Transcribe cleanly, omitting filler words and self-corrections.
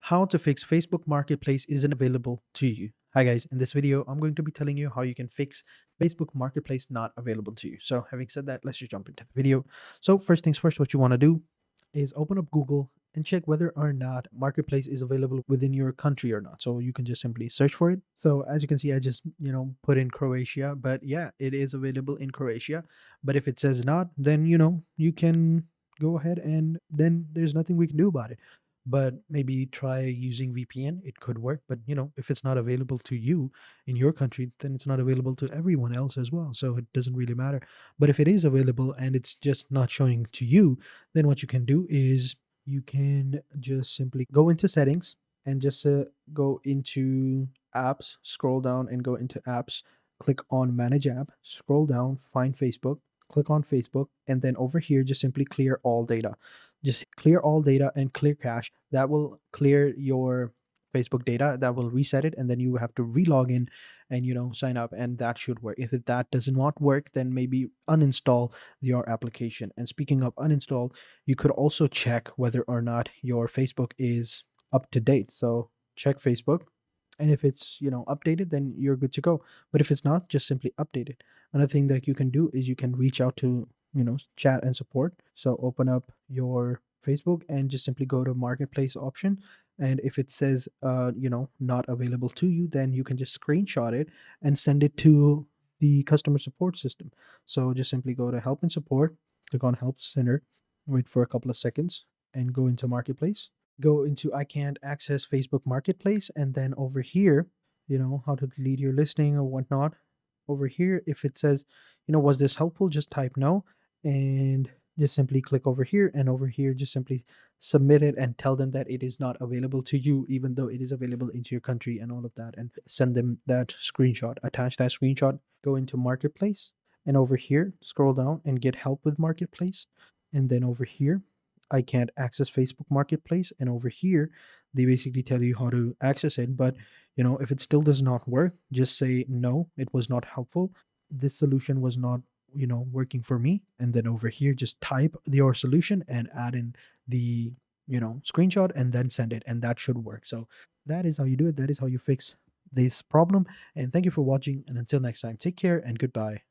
How to fix Facebook Marketplace isn't available to you. Hi guys, in this video, I'm going to be telling you how you can fix Facebook Marketplace not available to you. So having said that, let's just jump into the video. So first things first, what you want to do is open up Google and check whether or not Marketplace is available within your country or not. So you can just simply search for it. So as you can see, I just, put in Croatia, but yeah, it is available in Croatia. But if it says not, then, you can go ahead and then there's nothing we can do about it, but maybe try using VPN. It could work, but if it's not available to you in your country, then it's not available to everyone else as well. So it doesn't really matter. But if it is available and it's just not showing to you, then what you can do is you can just simply go into settings and just go into apps, scroll down and go into apps, click on manage app, scroll down, find Facebook, click on Facebook, and then over here, just simply clear all data. Just clear all data and clear cache. That will clear your Facebook data. That will reset it, and then you have to re-log in and sign up, and that should work. If that does not work, then maybe uninstall your application. And speaking of uninstall, you could also check whether or not your Facebook is up to date. So check Facebook, and if it's updated, then you're good to go. But if it's not, just simply update it. Another thing that you can do is you can reach out to chat and support. So open up your Facebook and just simply go to marketplace option, and if it says not available to you, then you can just screenshot it and send it to the customer support system. So just simply go to help and support, click on help center, wait for a couple of seconds, and go into marketplace, go into I can't access Facebook Marketplace, and then over here, how to delete your listing or whatnot. Over here, if it says, was this helpful, just type no, and just simply click over here, and over here just simply submit it and tell them that it is not available to you, even though it is available into your country and all of that, and send them that screenshot. Attach that screenshot, go into Marketplace, and over here, scroll down and get help with Marketplace, and then over here, I can't access Facebook Marketplace, and over here they basically tell you how to access it. But if it still does not work, just say no, it was not helpful, this solution was not working for me, and then over here just type your solution and add in the screenshot and then send it, and that should work. So that is how you do it. That is how you fix this problem. And thank you for watching, and until next time, take care and goodbye.